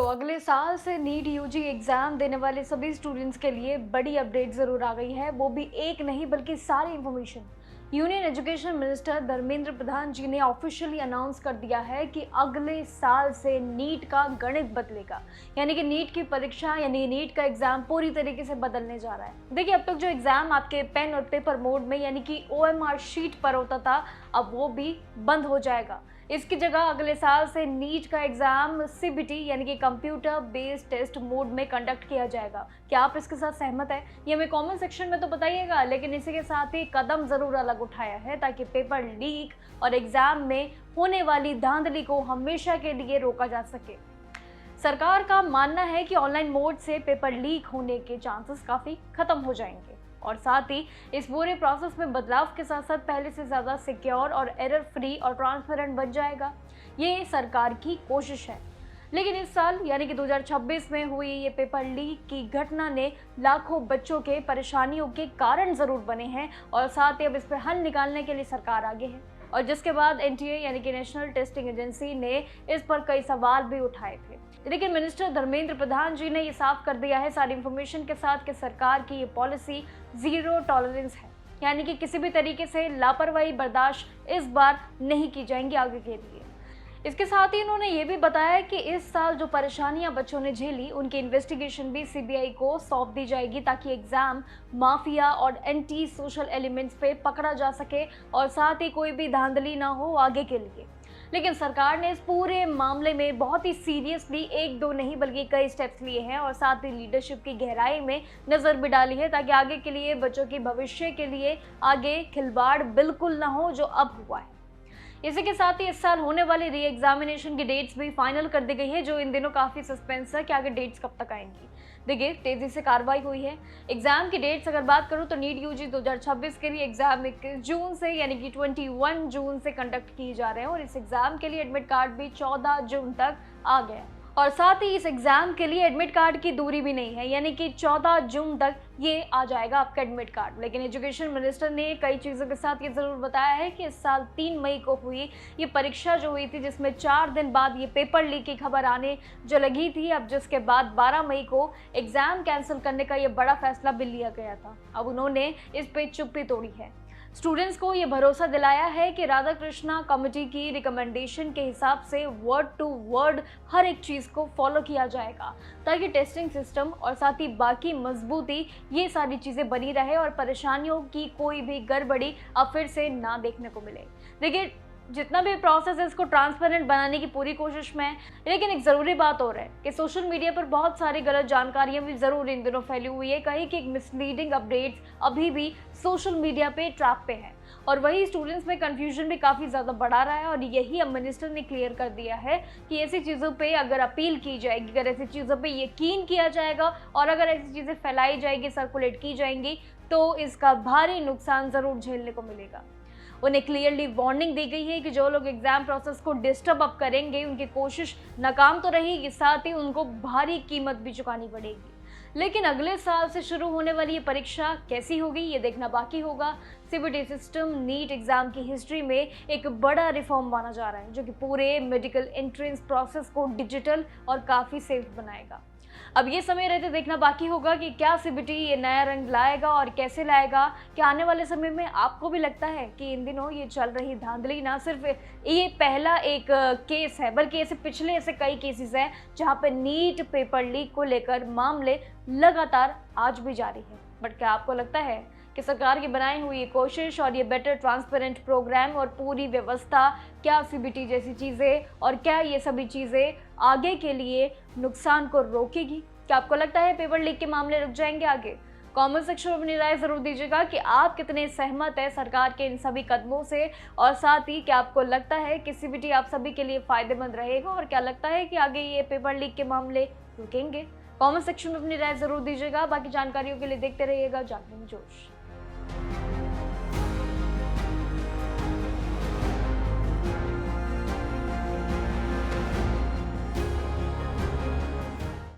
अगले साल से नीट यूजी एग्जाम देने वाले सभी स्टूडेंट्स के लिए बड़ी अपडेट जरूर आ गई है। वो भी एक नहीं बल्कि सारी information. Union education minister Dharmendra Pradhan ji ने ऑफिशियली अनाउंस कर दिया है कि अगले साल से नीट का गणित बदलेगा, यानी कि नीट की परीक्षा यानी नीट का एग्जाम पूरी तरीके से बदलने जा रहा है। देखिए, अब तक जो एग्जाम आपके पेन और पेपर मोड में यानी कि OMR शीट पर होता था, अब वो भी बंद हो जाएगा। इसकी जगह अगले साल से नीट का एग्जाम CBT यानी कि कंप्यूटर बेस्ड टेस्ट मोड में कंडक्ट किया जाएगा। क्या आप इसके साथ सहमत हैं? ये हमें कमेंट सेक्शन में तो बताइएगा, लेकिन इसी के साथ ही कदम जरूर अलग उठाया है ताकि पेपर लीक और एग्जाम में होने वाली धांधली को हमेशा के लिए रोका जा सके। सरकार का मानना है कि ऑनलाइन मोड से पेपर लीक होने के चांसेस काफी खत्म हो जाएंगे और साथ ही इस पूरे प्रोसेस में बदलाव के साथ साथ पहले से ज़्यादा सिक्योर और एरर फ्री और ट्रांसपेरेंट बन जाएगा। ये सरकार की कोशिश है। लेकिन इस साल यानी कि 2026 में हुई ये पेपर लीक की घटना ने लाखों बच्चों के परेशानियों के कारण ज़रूर बने हैं और साथ ही अब इस पर हल निकालने के लिए सरकार आगे है। और जिसके बाद NTA यानी कि नेशनल टेस्टिंग एजेंसी ने इस पर कई सवाल भी उठाए थे, लेकिन मिनिस्टर धर्मेंद्र प्रधान जी ने ये साफ कर दिया है सारी इंफॉर्मेशन के साथ कि सरकार की ये पॉलिसी जीरो टॉलरेंस है, यानी कि किसी भी तरीके से लापरवाही बर्दाश्त इस बार नहीं की जाएंगी आगे के लिए। इसके साथ ही उन्होंने ये भी बताया कि इस साल जो परेशानियां बच्चों ने झेली उनकी इन्वेस्टिगेशन भी CBI को सौंप दी जाएगी ताकि एग्जाम माफिया और एंटी सोशल एलिमेंट्स पे पकड़ा जा सके और साथ ही कोई भी धांधली ना हो आगे के लिए। लेकिन सरकार ने इस पूरे मामले में बहुत ही सीरियसली एक दो नहीं बल्कि कई स्टेप्स लिए हैं और साथ ही लीडरशिप की गहराई में नज़र भी डाली है ताकि आगे के लिए बच्चों के भविष्य के लिए आगे खिलवाड़ बिल्कुल ना हो जो अब हुआ है। इसी के साथ ही इस साल होने वाली री एग्जामिनेशन की डेट्स भी फाइनल कर दी गई है, जो इन दिनों काफ़ी सस्पेंस है कि आगे डेट्स कब तक आएंगी। देखिए, तेज़ी से कार्रवाई हुई है। एग्जाम की डेट्स अगर बात करूं तो नीट यूजी 2026 के लिए एग्जाम 21 जून से यानी कि 21 जून से कंडक्ट किए जा रहे हैं और इस एग्जाम के लिए एडमिट कार्ड भी 14 जून तक आ गया और साथ ही इस एग्जाम के लिए एडमिट कार्ड की दूरी भी नहीं है, यानी कि 14 जून तक ये आ जाएगा आपका एडमिट कार्ड। लेकिन एजुकेशन मिनिस्टर ने कई चीज़ों के साथ ये ज़रूर बताया है कि इस साल 3 मई को हुई ये परीक्षा जो हुई थी, जिसमें 4 दिन बाद ये पेपर लीक की खबर आने जो लगी थी, अब जिसके बाद 12 मई को एग्ज़ाम कैंसिल करने का ये बड़ा फैसला भी लिया गया था। अब उन्होंने इस पर चुप्पी तोड़ी है। स्टूडेंट्स को ये भरोसा दिलाया है कि राधाकृष्णा कमेटी की रिकमेंडेशन के हिसाब से वर्ड टू वर्ड हर एक चीज़ को फॉलो किया जाएगा ताकि टेस्टिंग सिस्टम और साथ ही बाकी मजबूती ये सारी चीज़ें बनी रहे और परेशानियों की कोई भी गड़बड़ी अब फिर से ना देखने को मिले। देखिए, जितना भी प्रोसेस है इसको ट्रांसपेरेंट बनाने की पूरी कोशिश में है, लेकिन एक ज़रूरी बात और है कि सोशल मीडिया पर बहुत सारी गलत जानकारियां भी ज़रूर इन दिनों फैली हुई है। कहीं कि एक मिसलीडिंग अपडेट्स अभी भी सोशल मीडिया पे ट्रैप पे है और वही स्टूडेंट्स में कन्फ्यूजन भी काफ़ी ज़्यादा बढ़ा रहा है। और यही अब मिनिस्टर ने क्लियर कर दिया है कि ऐसी चीज़ों पे अगर अपील की जाएगी, अगर ऐसी चीज़ों पे यकीन किया जाएगा और अगर ऐसी चीज़ें फैलाई जाएगी, सर्कुलेट की जाएंगी, तो इसका भारी नुकसान ज़रूर झेलने को मिलेगा। उन्हें क्लियरली वार्निंग दी गई है कि जो लोग एग्जाम प्रोसेस को डिस्टर्ब अप करेंगे उनकी कोशिश नाकाम तो रहेगी, साथ ही उनको भारी कीमत भी चुकानी पड़ेगी। लेकिन अगले साल से शुरू होने वाली ये परीक्षा कैसी होगी ये देखना बाकी होगा। CBT सिस्टम नीट एग्जाम की हिस्ट्री में एक बड़ा रिफॉर्म माना जा रहा है जो कि पूरे मेडिकल एंट्रेंस प्रोसेस को डिजिटल और काफ़ी सेफ बनाएगा। अब ये समय रहते देखना बाकी होगा कि क्या CBT ये नया रंग लाएगा और कैसे लाएगा। क्या आने वाले समय में आपको भी लगता है कि इन दिनों ये चल रही धांधली ना सिर्फ ये पहला एक केस है, बल्कि ऐसे पिछले ऐसे कई केसेस हैं जहां पे नीट पेपर लीक को लेकर मामले लगातार आज भी जारी है। बट क्या आपको लगता है कि सरकार की बनाई हुई ये कोशिश और ये बेटर ट्रांसपेरेंट प्रोग्राम और पूरी व्यवस्था क्या CBT जैसी चीज़ें और क्या ये सभी चीज़ें आगे के लिए नुकसान को रोकेगी? क्या आपको लगता है पेपर लीक के मामले रुक जाएंगे आगे? कमेंट सेक्शन में अपनी राय ज़रूर दीजिएगा कि आप कितने सहमत हैं सरकार के इन सभी कदमों से और साथ ही क्या आपको लगता है कि CBT आप सभी के लिए फ़ायदेमंद रहेगा और क्या लगता है कि आगे ये पेपर लीक के मामले रुकेंगे? कमेंट सेक्शन में अपनी राय ज़रूर दीजिएगा। बाकी जानकारियों के लिए देखते रहिएगा जानने में जोश।